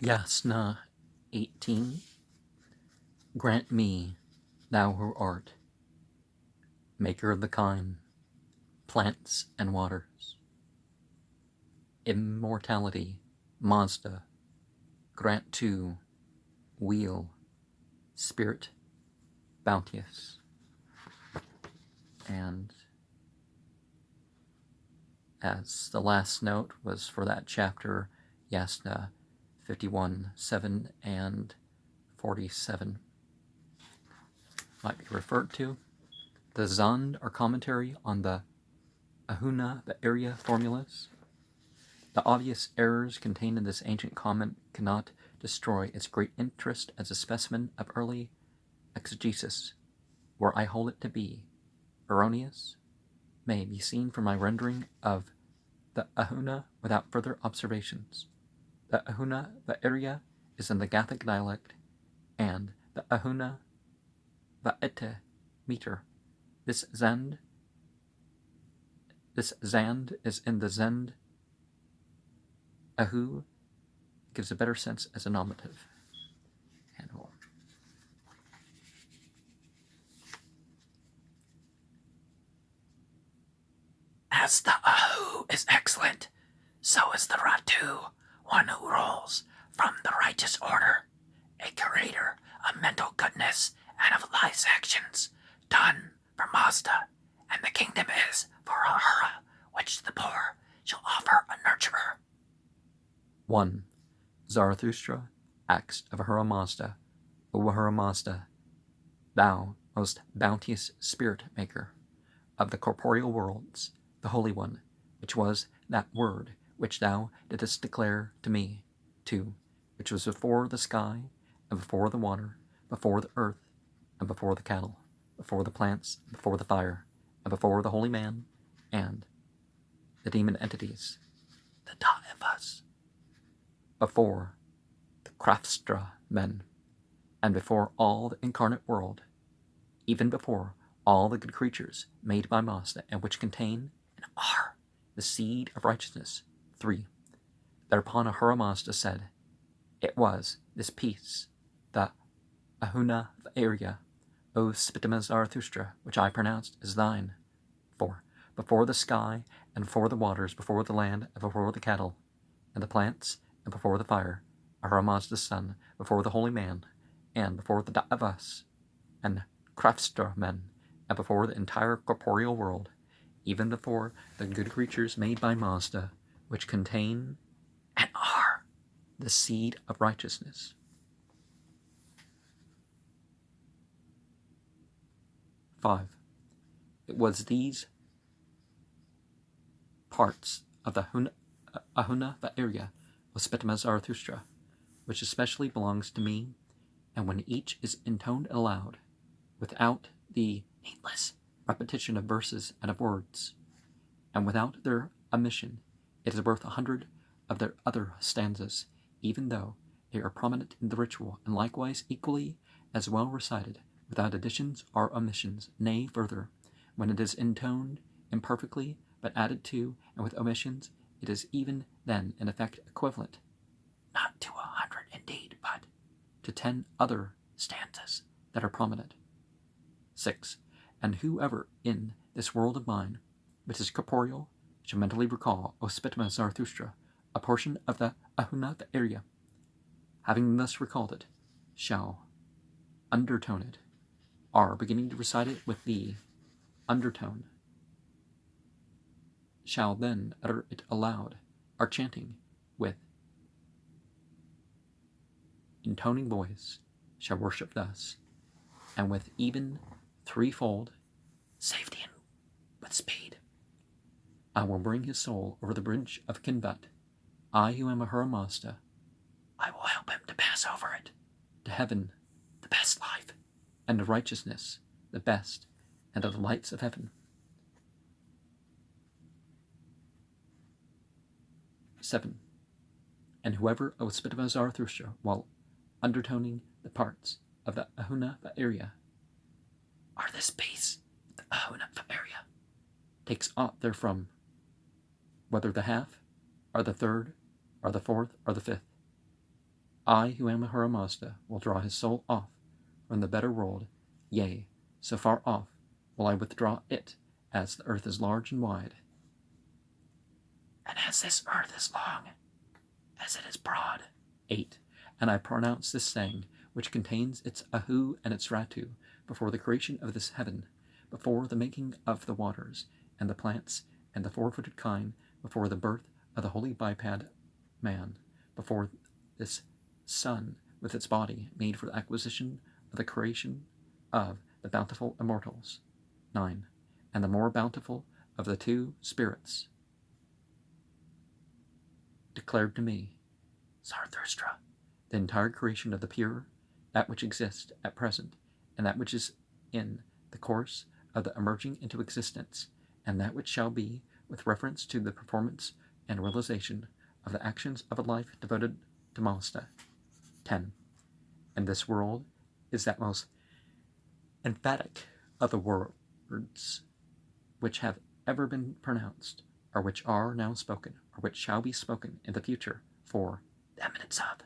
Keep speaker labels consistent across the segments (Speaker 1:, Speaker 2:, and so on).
Speaker 1: Yasna XVIII, grant me, thou who art maker of the kine, plants and waters, immortality, Mazda, grant to wheel, spirit bounteous. And as the last note was for that chapter, Yasna 51, 7 and 47 might be referred to. The Zand are commentary on the Ahuna Vairya formulas. The obvious errors contained in this ancient comment cannot destroy its great interest as a specimen of early exegesis, where I hold it to be erroneous, may be seen from my rendering of the Ahuna without further observations. The Ahuna Vairya is in the Gathic dialect, and the Ahuna Vairya meter. This Zand is in the Zend. Ahu gives a better sense as a nominative. And we'll
Speaker 2: As the Ahu is excellent, so is the Ratu, one who rules from the righteous order, a curator of mental goodness and of life's actions, done for Mazda, and the kingdom is for Ahura, which the poor shall offer a nurturer.
Speaker 1: 1. Zarathustra, Acts of Ahura Mazda. O Ahura Mazda, thou most bounteous spirit maker of the corporeal worlds, the Holy One, which was that word which thou didst declare to me, 2. Which was before the sky, and before the water, before the earth, and before the cattle, before the plants, and before the fire, and before the holy man, and the demon entities,
Speaker 2: the Da'evas,
Speaker 1: before the craftstra men, and before all the incarnate world, even before all the good creatures made by Mazda, and which contain and are the seed of righteousness. 3. Thereupon Ahura Mazda said, it was this piece, the Ahuna Vairya, O Spitima Zarathustra, which I pronounced as thine. 4. Before the sky, and before the waters, before the land, and before the cattle, and the plants, and before the fire, Ahura Mazda's son, before the holy man, and before the Da'avas, and craftstra men, and before the entire corporeal world, even before the good creatures made by Mazda, which contain
Speaker 2: and are
Speaker 1: the seed of righteousness. 5. It was these parts of the Ahuna Vairya of Spitima Zarathustra, which especially belongs to me, and when each is intoned aloud, without the needless repetition of verses and of words, and without their omission, it is worth 100 of their other stanzas, even though they are prominent in the ritual, and likewise equally as well recited, without additions or omissions. Nay, further, when it is intoned imperfectly, but added to, and with omissions, it is even then in effect equivalent,
Speaker 2: not to 100 indeed, but
Speaker 1: to 10 other stanzas that are prominent. 6. And whoever in this world of mine, which is corporeal, shall mentally recall, O Spitima Zarathustra, a portion of the Ahuna Vairya, having thus recalled it, shall undertone it, or beginning to recite it with the undertone, shall then utter it aloud, or chanting with intoning voice, shall worship thus, and with even threefold
Speaker 2: safety and with speed.
Speaker 1: I will bring his soul over the bridge of Kinvat. I who am Ahura Mazda,
Speaker 2: I will help him to pass over it,
Speaker 1: to heaven,
Speaker 2: the best life,
Speaker 1: and to righteousness, the best, and of the lights of heaven. 7. And whoever, O Spitima Zarathustra, while undertoning the parts of the Ahuna Vairya,
Speaker 2: are this piece, the Ahuna Vairya,
Speaker 1: takes aught therefrom, whether the half, or the third, or the fourth, or the fifth, I, who am Ahura Mazda, will draw his soul off from the better world, yea, so far off will I withdraw it, as the earth is large and wide.
Speaker 2: And as this earth is long, as it is broad.
Speaker 1: 8. And I pronounce this saying, which contains its Ahu and its Ratu, before the creation of this heaven, before the making of the waters, and the plants, and the four-footed kine, before the birth of the holy biped man, before this sun with its body made for the acquisition of the creation of the bountiful immortals. 9. And the more bountiful of the two spirits declared to me,
Speaker 2: Zarathustra,
Speaker 1: the entire creation of the pure, that which exists at present, and that which is in the course of the emerging into existence, and that which shall be with reference to the performance and realization of the actions of a life devoted to Mazda. 10. And this world is that most emphatic of the words which have ever been pronounced, or which are now spoken, or which shall be spoken in the future, for
Speaker 2: the eminence of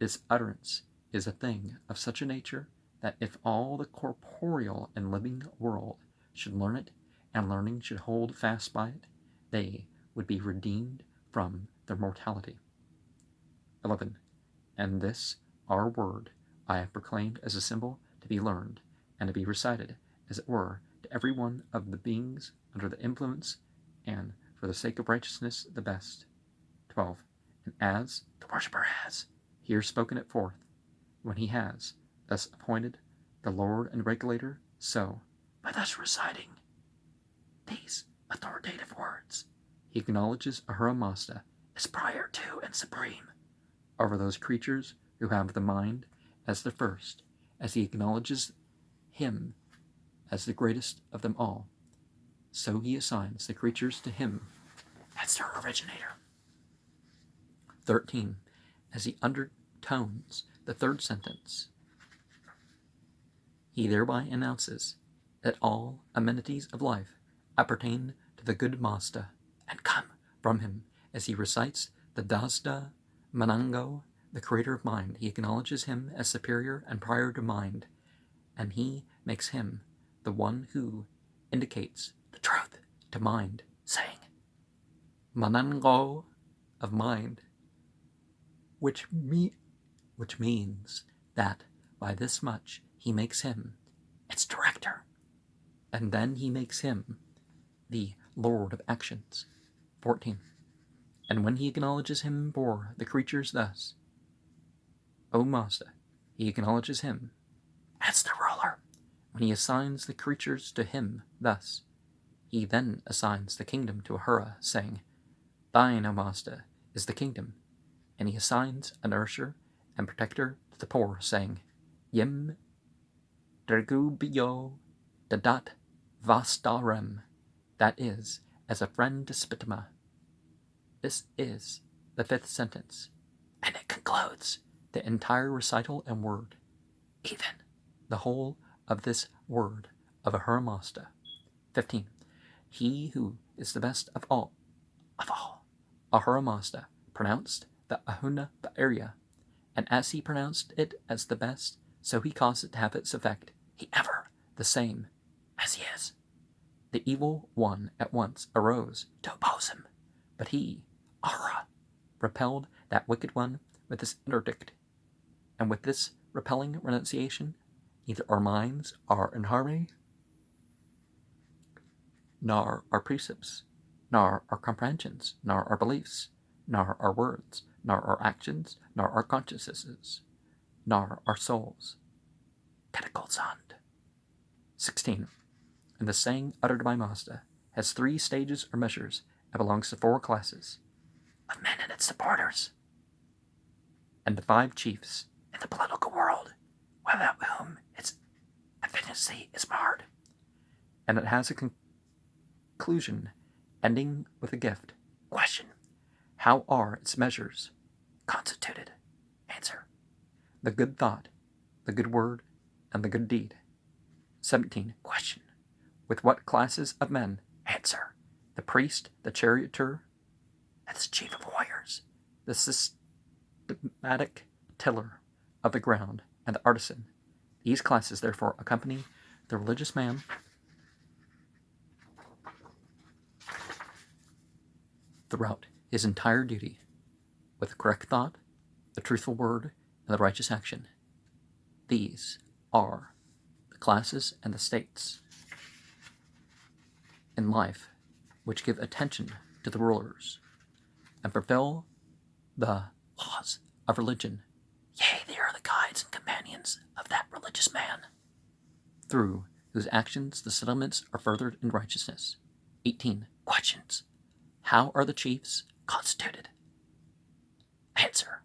Speaker 1: its utterance is a thing of such a nature that if all the corporeal and living world should learn it, and learning should hold fast by it, they would be redeemed from their mortality. 11. And this, our word, I have proclaimed as a symbol to be learned, and to be recited, as it were, to every one of the beings under the influence, and for the sake of righteousness the best. 12. And as
Speaker 2: the worshipper has
Speaker 1: here spoken it forth, when he has thus appointed the Lord and Regulator, so,
Speaker 2: by thus reciting these authoritative words,
Speaker 1: he acknowledges Ahura Mazda
Speaker 2: is prior to and supreme
Speaker 1: over those creatures who have the mind as the first, as he acknowledges him as the greatest of them all. So he assigns the creatures to him
Speaker 2: as their originator.
Speaker 1: 13. As he undertones the third sentence, he thereby announces that all amenities of life appertain to the good Mazda,
Speaker 2: and come
Speaker 1: from him. As he recites the Dasda Manango, the creator of mind, he acknowledges him as superior and prior to mind, and he makes him the one who indicates
Speaker 2: the truth
Speaker 1: to mind,
Speaker 2: saying,
Speaker 1: Manango of mind, which means that by this much he makes him
Speaker 2: its director,
Speaker 1: and then he makes him the Lord of actions. 14. And when he acknowledges him for the creatures thus, O Mazda, he acknowledges him
Speaker 2: as the ruler.
Speaker 1: When he assigns the creatures to him thus, he then assigns the kingdom to Ahura, saying, Thine, O Mazda, is the kingdom. And he assigns a nourisher and protector to the poor, saying, Yim Dergubio Dadat Vastarem, that is, as a friend to Spitima. This is the fifth sentence,
Speaker 2: and it concludes
Speaker 1: the entire recital and word,
Speaker 2: even
Speaker 1: the whole of this word of Ahura Mazda. 15. He who is the best of all, Ahura Mazda, pronounced the Ahuna Vairya, and as he pronounced it as the best, so he caused it to have its effect,
Speaker 2: he ever
Speaker 1: the same
Speaker 2: as he is.
Speaker 1: The evil one at once arose
Speaker 2: to oppose him,
Speaker 1: but he,
Speaker 2: Ahura,
Speaker 1: repelled that wicked one with this interdict, and with this repelling renunciation, neither our minds are in harmony, nor our precepts, nor our comprehensions, nor our beliefs, nor our words, nor our actions, nor our consciousnesses, nor our souls.
Speaker 2: Tentacle Zand.
Speaker 1: 16. And the saying uttered by Mazda has 3 stages or measures and belongs to 4 classes
Speaker 2: of men and its supporters,
Speaker 1: and to 5 chiefs
Speaker 2: in the political world, without whom its efficiency is marred.
Speaker 1: And it has a conclusion ending with a gift.
Speaker 2: Question.
Speaker 1: How are its measures
Speaker 2: constituted? Answer.
Speaker 1: The good thought, the good word, and the good deed. 17.
Speaker 2: Question.
Speaker 1: With what classes of men?
Speaker 2: Answer.
Speaker 1: The priest, the charioteer,
Speaker 2: and the chief of warriors,
Speaker 1: the systematic tiller of the ground, and the artisan. These classes therefore accompany the religious man throughout his entire duty with the correct thought, the truthful word, and the righteous action. These are the classes and the states in life which give attention to the rulers and fulfill the laws of religion.
Speaker 2: Yea, they are the guides and companions of that religious man,
Speaker 1: through whose actions the settlements are furthered in righteousness. 18.
Speaker 2: Questions.
Speaker 1: How are the chiefs
Speaker 2: Constituted. Answer.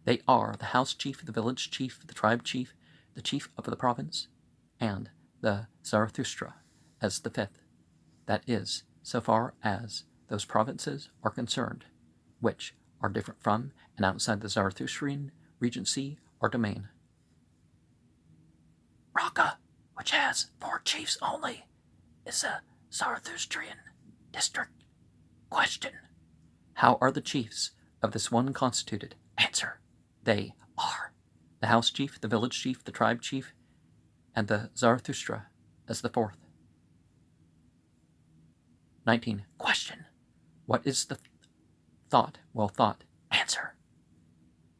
Speaker 1: They are the house chief, the village chief, the tribe chief, the chief of the province, and the Zarathustra as the fifth. That is, so far as those provinces are concerned, which are different from and outside the Zarathustrian regency or domain.
Speaker 2: Raqqa, which has 4 chiefs only, is a Zarathustrian district. Question.
Speaker 1: How are the chiefs of this one constituted?
Speaker 2: Answer.
Speaker 1: They are the house chief, the village chief, the tribe chief, and the Zarathustra as the fourth. 19.
Speaker 2: Question.
Speaker 1: What is the thought well thought?
Speaker 2: Answer.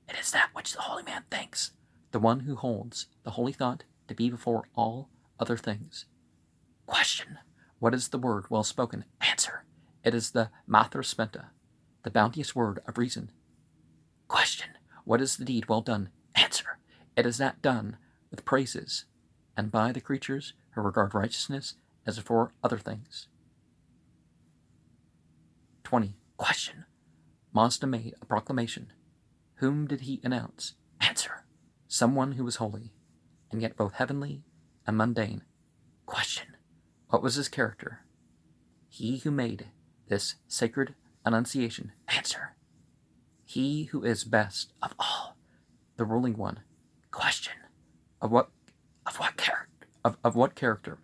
Speaker 2: It is that which the holy man thinks.
Speaker 1: The one who holds the holy thought to be before all other things.
Speaker 2: Question.
Speaker 1: What is the word well spoken?
Speaker 2: Answer.
Speaker 1: It is the Mathar Spenta, the bounteous word of reason.
Speaker 2: Question.
Speaker 1: What is the deed well done?
Speaker 2: Answer.
Speaker 1: It is that done with praises, and by the creatures who regard righteousness as before other things. 20.
Speaker 2: Question.
Speaker 1: Mazda made a proclamation. Whom did he announce?
Speaker 2: Answer.
Speaker 1: Someone who was holy, and yet both heavenly and mundane.
Speaker 2: Question.
Speaker 1: What was his character? He who made this sacred annunciation.
Speaker 2: Answer.
Speaker 1: He who is best
Speaker 2: Of all.
Speaker 1: the ruling one.
Speaker 2: Question.
Speaker 1: Of what
Speaker 2: character
Speaker 1: of what character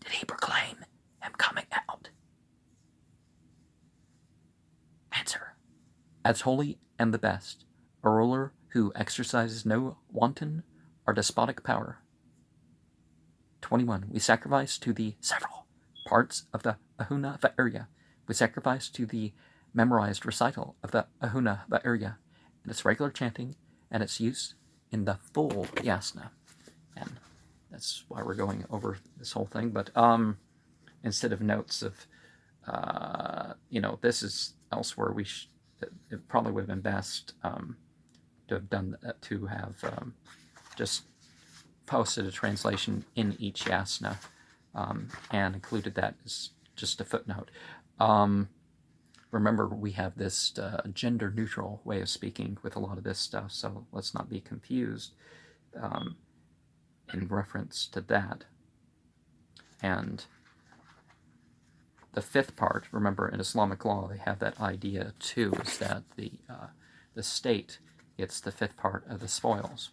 Speaker 2: did he proclaim him coming out? Answer.
Speaker 1: as holy and the best, a ruler who exercises no wanton or despotic power. 21. We sacrifice to the
Speaker 2: Several.
Speaker 1: parts of the Ahuna Vairya. We sacrifice to the memorized recital of the Ahuna Vairya and its regular chanting and its use in the full Yasna. And that's why we're going over this whole thing. But instead of notes of, this is elsewhere, it probably would have been best to have done to have just posted a translation in each Yasna and included that as just a footnote. Remember, we have this gender-neutral way of speaking with a lot of this stuff, so let's not be confused in reference to that. And the fifth part, remember, in Islamic law, they have that idea, too, is that the state gets the fifth part of the spoils.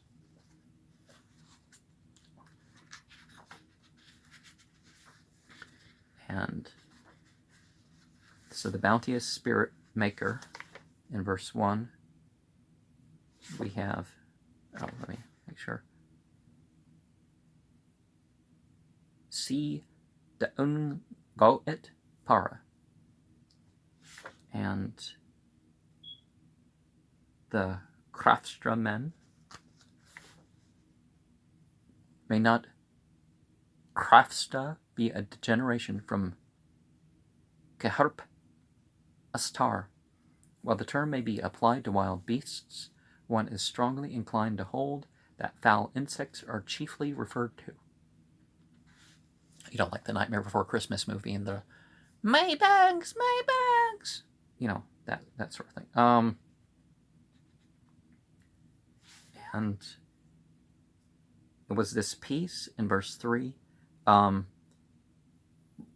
Speaker 1: And so the bounteous spirit maker, in verse 1, we have, let me make sure. Si deun goet para. And the craftstra men may not crafsta be a degeneration from keharp astar. While the term may be applied to wild beasts, one is strongly inclined to hold that foul insects are chiefly referred to. You know, like the Nightmare Before Christmas movie and the Maybags, Maybags, that sort of thing. And it was this piece in verse 3.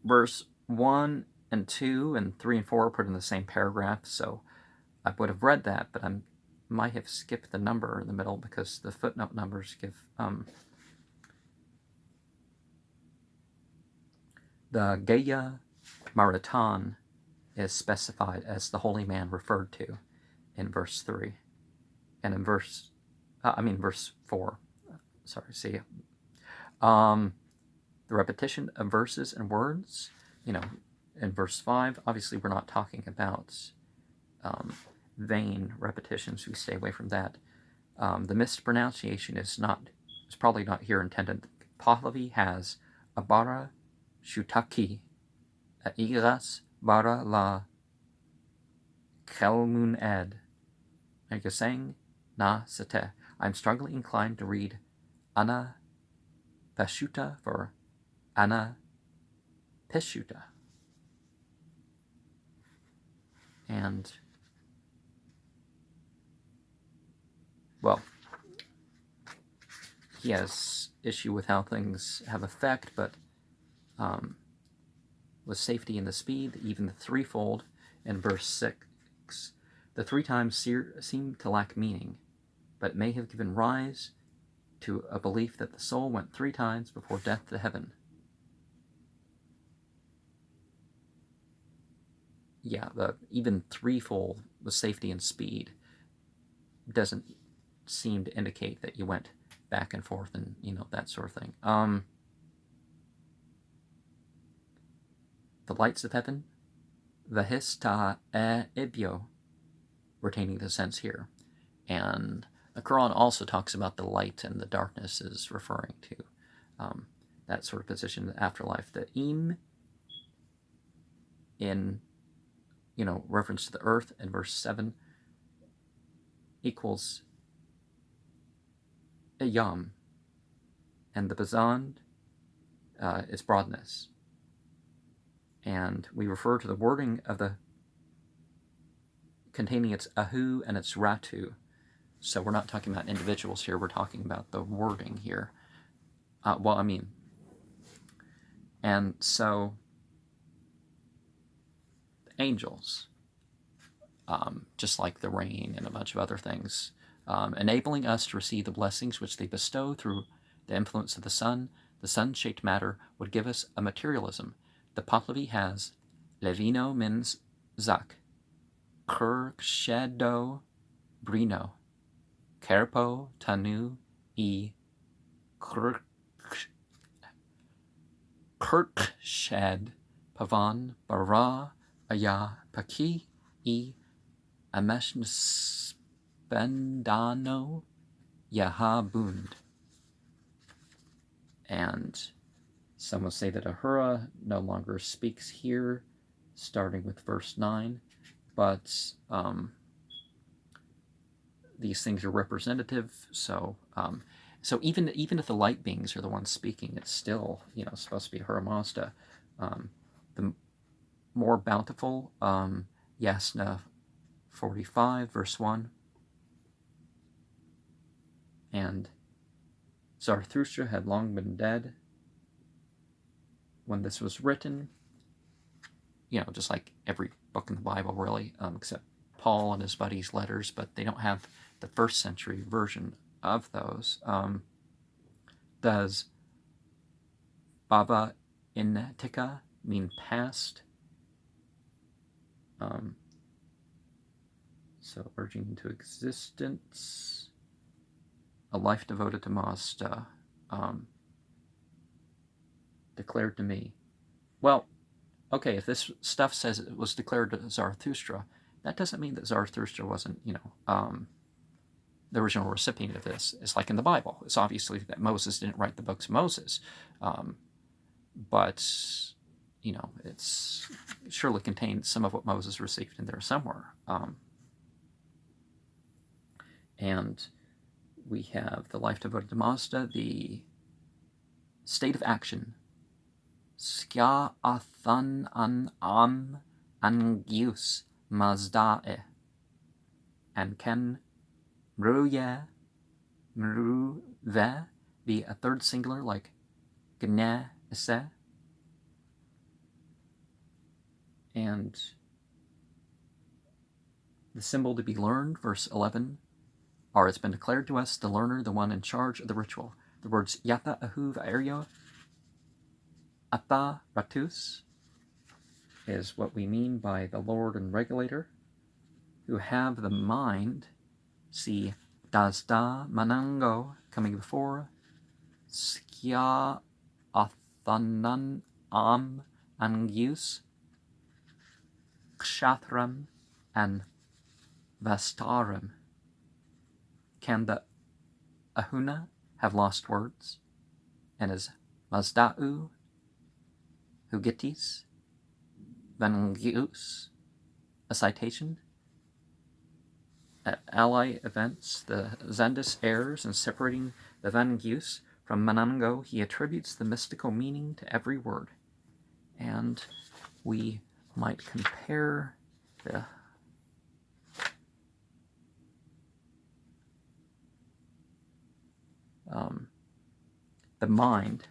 Speaker 1: Verse 1 and 2 and 3 and 4 are put in the same paragraph, so I would have read that, but I might have skipped the number in the middle because the footnote numbers give the Geya Maritan is specified as the holy man referred to in verse 3. And in verse verse 4. Sorry, see. The repetition of verses and words, in verse 5, obviously we're not talking about vain repetitions. We stay away from that. The mispronunciation is probably not here intended. Pahlavi has abara shutaki, iras bara la kelmun ed, Nagasang na sate. I'm strongly inclined to read Ana Pashuta for Ana Pishuta. And, well, he has issue with how things have effect, but with safety and the speed, even the threefold in verse 6, the 3 times seem to lack meaning, but may have given rise to a belief that the soul went 3 times before death to heaven. Yeah, the even threefold with safety and speed doesn't seem to indicate that you went back and forth and, that sort of thing. The lights of heaven, vahista e ibyo, retaining the sense here. And the Quran also talks about the light and the darkness is referring to that sort of position in the afterlife. The im in, reference to the earth in verse 7 equals yam, and the bazand is broadness. And we refer to the wording of the containing its ahu and its ratu. So we're not talking about individuals here, we're talking about the wording here. And so angels, just like the rain and a bunch of other things, enabling us to receive the blessings which they bestow through the influence of the sun-shaped matter would give us a materialism. The Pahlavi has levino means zak, Kirkshedo brino, Kerpo tanu e Kirkshed pavan bara aya paki e ameshnspendano yahabund. And some will say that Ahura no longer speaks here, starting with verse 9, but these things are representative. So even if the light beings are the ones speaking, it's still supposed to be Ahura Mazda. The more bountiful, Yasna 45 verse 1, and Zarathustra had long been dead when this was written, just like every book in the Bible, really, except Paul and his buddies' letters, but they don't have the 1st century version of those. Does Baba Intika mean past? So urging into existence, a life devoted to Mazda, declared to me. Well, okay, if this stuff says it was declared to Zarathustra, that doesn't mean that Zarathustra wasn't, the original recipient of this. It's like in the Bible. It's obviously that Moses didn't write the books of Moses, but, it's surely contained some of what Moses received in there somewhere. And we have the life devoted to Mazda, the state of action. Skya athan an am angius Mazdae. And can mruye mruve be a 3rd singular like gna ise? And the symbol to be learned, verse 11, or it's been declared to us, the learner, the one in charge of the ritual. The words Yasna Ahuna Vairya, Ata Ratus, is what we mean by the Lord and Regulator, who have the mind, see Dasda Manango, coming before Skya Athanan Angius, Kshathram, and Vastaram. Can the Ahuna have lost words? And is Mazda'u, Hugitis, Vangius a citation? At ally events, the Zendis errs in separating the Vangius from Manango. He attributes the mystical meaning to every word. And we might compare the mind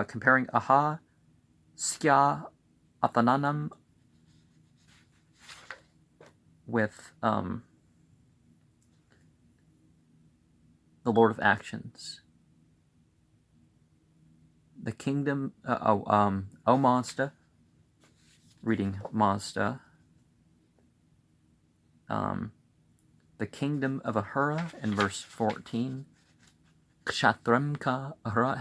Speaker 1: comparing aha skya athananam with the Lord of Actions. The kingdom, O Mazda, reading Mazda, the kingdom of Ahura in verse 14, Kshatramka Ahura